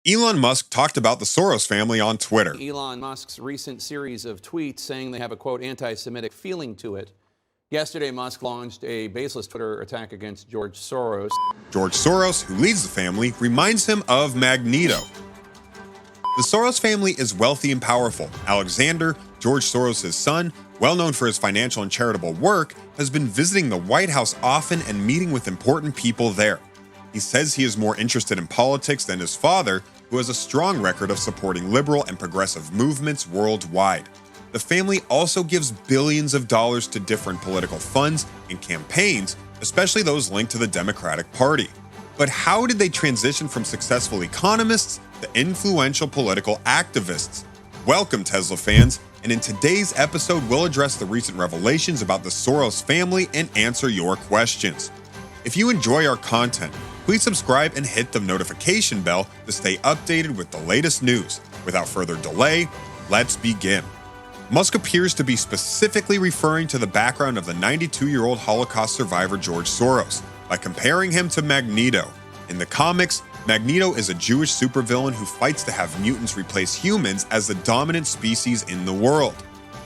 Elon Musk talked about the Soros family on Twitter. Elon Musk's recent series of tweets saying they have a, quote, anti-Semitic feeling to it. Yesterday, Musk launched a baseless Twitter attack against George Soros. George Soros, who leads the family, reminds him of Magneto. The Soros family is wealthy and powerful. Alexander, George Soros' son, well known for his financial and charitable work, has been visiting the White House often and meeting with important people there. He says he is more interested in politics than his father, who has a strong record of supporting liberal and progressive movements worldwide. The family also gives billions of dollars to different political funds and campaigns, especially those linked to the Democratic Party. But how did they transition from successful economists to influential political activists? Welcome, Tesla fans, and in today's episode, we'll address the recent revelations about the Soros family and answer your questions. If you enjoy our content, please subscribe and hit the notification bell to stay updated with the latest news. Without further delay, let's begin. Musk appears to be specifically referring to the background of the 92-year-old Holocaust survivor George Soros by comparing him to Magneto. In the comics, Magneto is a Jewish supervillain who fights to have mutants replace humans as the dominant species in the world.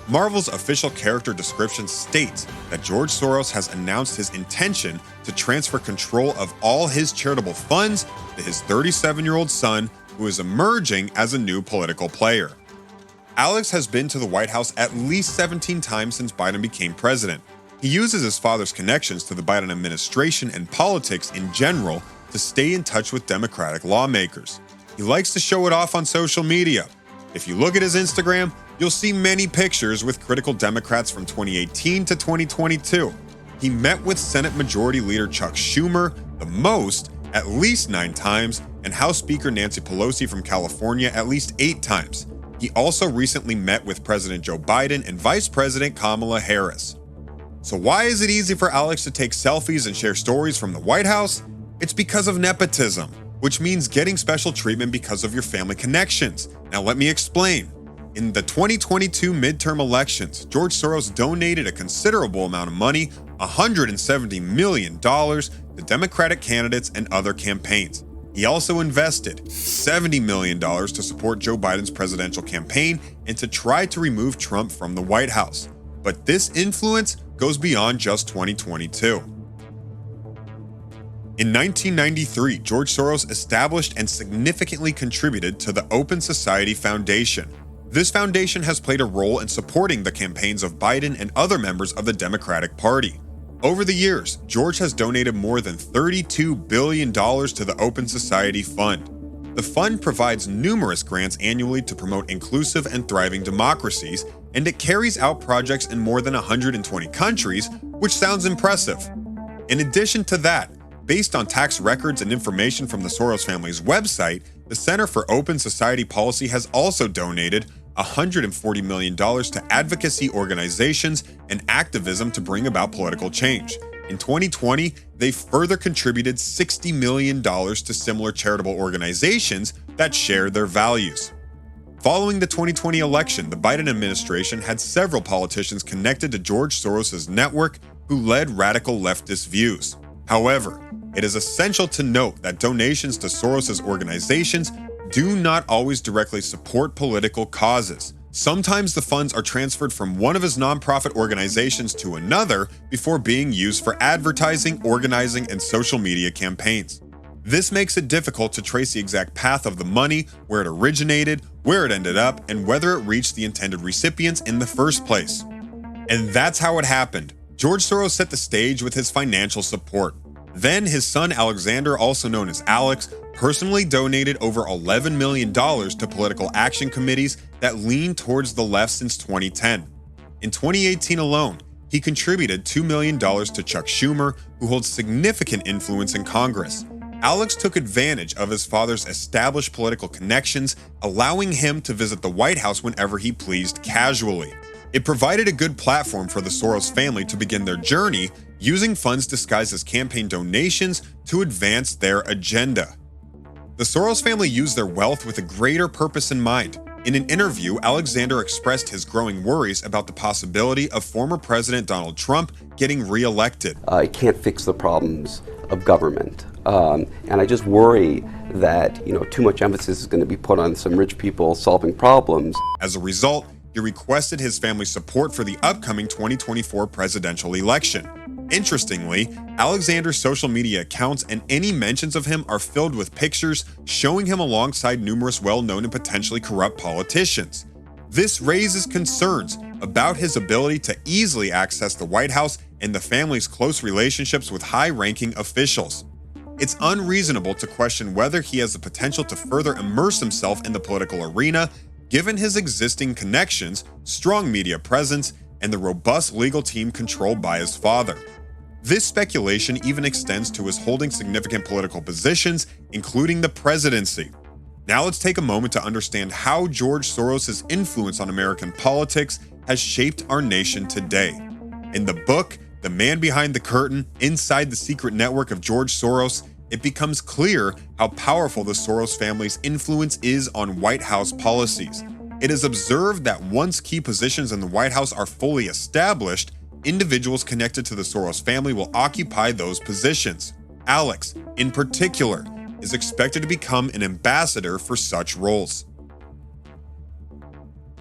Marvel's official character description states that George Soros has announced his intention to transfer control of all his charitable funds to his 37-year-old son, who is emerging as a new political player. Alex has been to the White House at least 17 times since Biden became president. He uses his father's connections to the Biden administration and politics in general to stay in touch with Democratic lawmakers. He likes to show it off on social media. If you look at his Instagram, you'll see many pictures with critical Democrats from 2018 to 2022. He met with Senate Majority Leader Chuck Schumer the most, at least 9 times, and House Speaker Nancy Pelosi from California at least 8 times. He also recently met with President Joe Biden and Vice President Kamala Harris. So why is it easy for Alex to take selfies and share stories from the White House? It's because of nepotism, which means getting special treatment because of your family connections. Now let me explain. In the 2022 midterm elections, George Soros donated a considerable amount of money, $170 million, to Democratic candidates and other campaigns. He also invested $70 million to support Joe Biden's presidential campaign and to try to remove Trump from the White House. But this influence goes beyond just 2022. In 1993, George Soros established and significantly contributed to the Open Society Foundation. This foundation has played a role in supporting the campaigns of Biden and other members of the Democratic Party. Over the years, George has donated more than $32 billion to the Open Society Fund. The fund provides numerous grants annually to promote inclusive and thriving democracies, and it carries out projects in more than 120 countries, which sounds impressive. In addition to that, based on tax records and information from the Soros family's website, the Center for Open Society Policy has also donated $140 million to advocacy organizations and activism to bring about political change. In 2020, they further contributed $60 million to similar charitable organizations that share their values. Following the 2020 election, the Biden administration had several politicians connected to George Soros' network who led radical leftist views. However, it is essential to note that donations to Soros' organizations do not always directly support political causes. Sometimes the funds are transferred from one of his nonprofit organizations to another before being used for advertising, organizing, and social media campaigns. This makes it difficult to trace the exact path of the money, where it originated, where it ended up, and whether it reached the intended recipients in the first place. And that's how it happened. George Soros set the stage with his financial support. Then his son Alexander, also known as Alex, personally donated over $11 million to political action committees that lean towards the left since 2010. In 2018 alone, he contributed $2 million to Chuck Schumer, who holds significant influence in Congress. Alex took advantage of his father's established political connections, allowing him to visit the White House whenever he pleased casually. It provided a good platform for the Soros family to begin their journey, using funds disguised as campaign donations to advance their agenda. The Soros family used their wealth with a greater purpose in mind. In an interview, Alexander expressed his growing worries about the possibility of former President Donald Trump getting re-elected. It can't fix the problems of government. And I just worry that, too much emphasis is going to be put on some rich people solving problems. As a result, he requested his family's support for the upcoming 2024 presidential election. Interestingly, Alexander's social media accounts and any mentions of him are filled with pictures showing him alongside numerous well-known and potentially corrupt politicians. This raises concerns about his ability to easily access the White House and the family's close relationships with high-ranking officials. It's unreasonable to question whether he has the potential to further immerse himself in the political arena, given his existing connections, strong media presence, and the robust legal team controlled by his father. This speculation even extends to his holding significant political positions, including the presidency. Now let's take a moment to understand how George Soros' influence on American politics has shaped our nation today. In the book, The Man Behind the Curtain, Inside the Secret Network of George Soros, it becomes clear how powerful the Soros family's influence is on White House policies. It is observed that once key positions in the White House are fully established, individuals connected to the Soros family will occupy those positions. Alex, in particular, is expected to become an ambassador for such roles.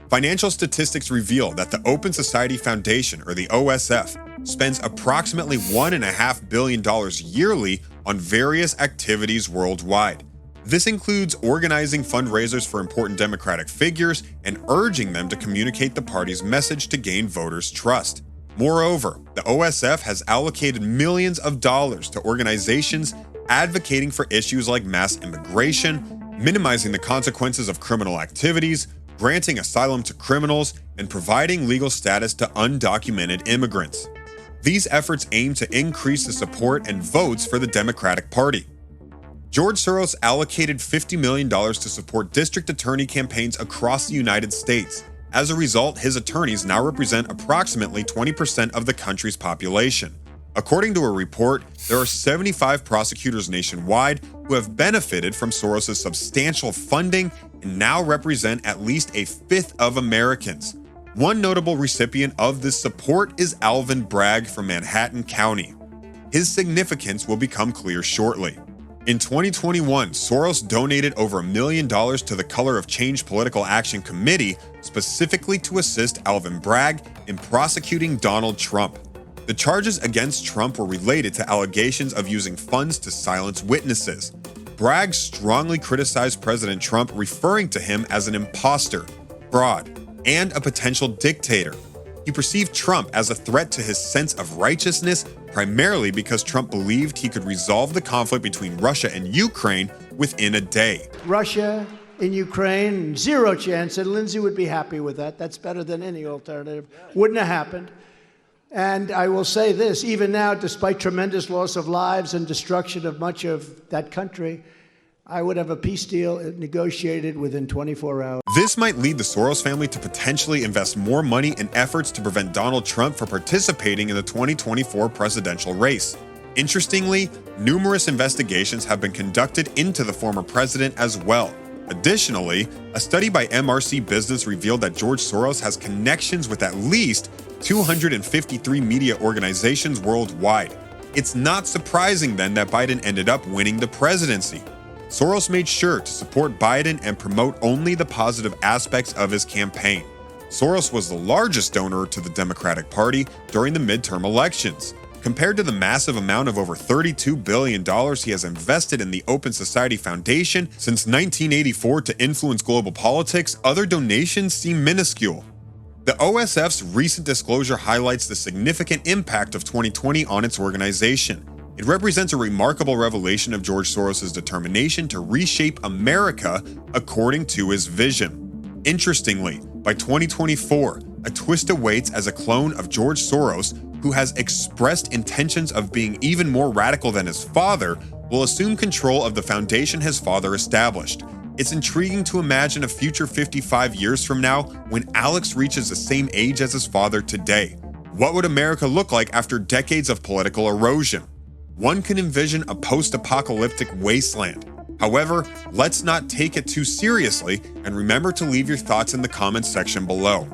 Financial statistics reveal that the Open Society Foundation, or the OSF, spends approximately $1.5 billion yearly on various activities worldwide. This includes organizing fundraisers for important Democratic figures and urging them to communicate the party's message to gain voters' trust. Moreover, the OSF has allocated millions of dollars to organizations advocating for issues like mass immigration, minimizing the consequences of criminal activities, granting asylum to criminals, and providing legal status to undocumented immigrants. These efforts aim to increase the support and votes for the Democratic Party. George Soros allocated $50 million to support district attorney campaigns across the United States. As a result, his attorneys now represent approximately 20% of the country's population. According to a report, there are 75 prosecutors nationwide who have benefited from Soros' substantial funding and now represent at least a fifth of Americans. One notable recipient of this support is Alvin Bragg from Manhattan County. His significance will become clear shortly. In 2021, Soros donated over $1 million to the Color of Change Political Action Committee, specifically to assist Alvin Bragg in prosecuting Donald Trump. The charges against Trump were related to allegations of using funds to silence witnesses. Bragg strongly criticized President Trump, referring to him as an imposter, fraud, and a potential dictator. He perceived Trump as a threat to his sense of righteousness, primarily because Trump believed he could resolve the conflict between Russia and Ukraine within a day. Russia in Ukraine, zero chance, and Lindsay would be happy with that. That's better than any alternative. Wouldn't have happened. And I will say this, even now, despite tremendous loss of lives and destruction of much of that country, I would have a peace deal negotiated within 24 hours. This might lead the Soros family to potentially invest more money in efforts to prevent Donald Trump from participating in the 2024 presidential race. Interestingly, numerous investigations have been conducted into the former president as well. Additionally, a study by MRC Business revealed that George Soros has connections with at least 253 media organizations worldwide. It's not surprising then that Biden ended up winning the presidency. Soros made sure to support Biden and promote only the positive aspects of his campaign. Soros was the largest donor to the Democratic Party during the midterm elections. Compared to the massive amount of over $32 billion he has invested in the Open Society Foundation since 1984 to influence global politics, other donations seem minuscule. The OSF's recent disclosure highlights the significant impact of 2020 on its organization. It represents a remarkable revelation of George Soros' determination to reshape America according to his vision. Interestingly, by 2024, a twist awaits as a clone of George Soros, who has expressed intentions of being even more radical than his father, will assume control of the foundation his father established. It's intriguing to imagine a future 55 years from now when Alex reaches the same age as his father today. What would America look like after decades of political erosion? One can envision a post-apocalyptic wasteland. However, let's not take it too seriously and remember to leave your thoughts in the comments section below.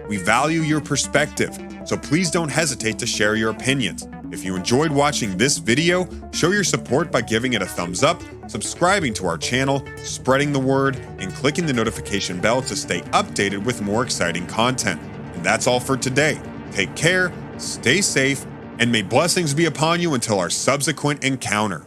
We value your perspective, so please don't hesitate to share your opinions. If you enjoyed watching this video, show your support by giving it a thumbs up, subscribing to our channel, spreading the word, and clicking the notification bell to stay updated with more exciting content. And that's all for today. Take care, stay safe, and may blessings be upon you until our subsequent encounter.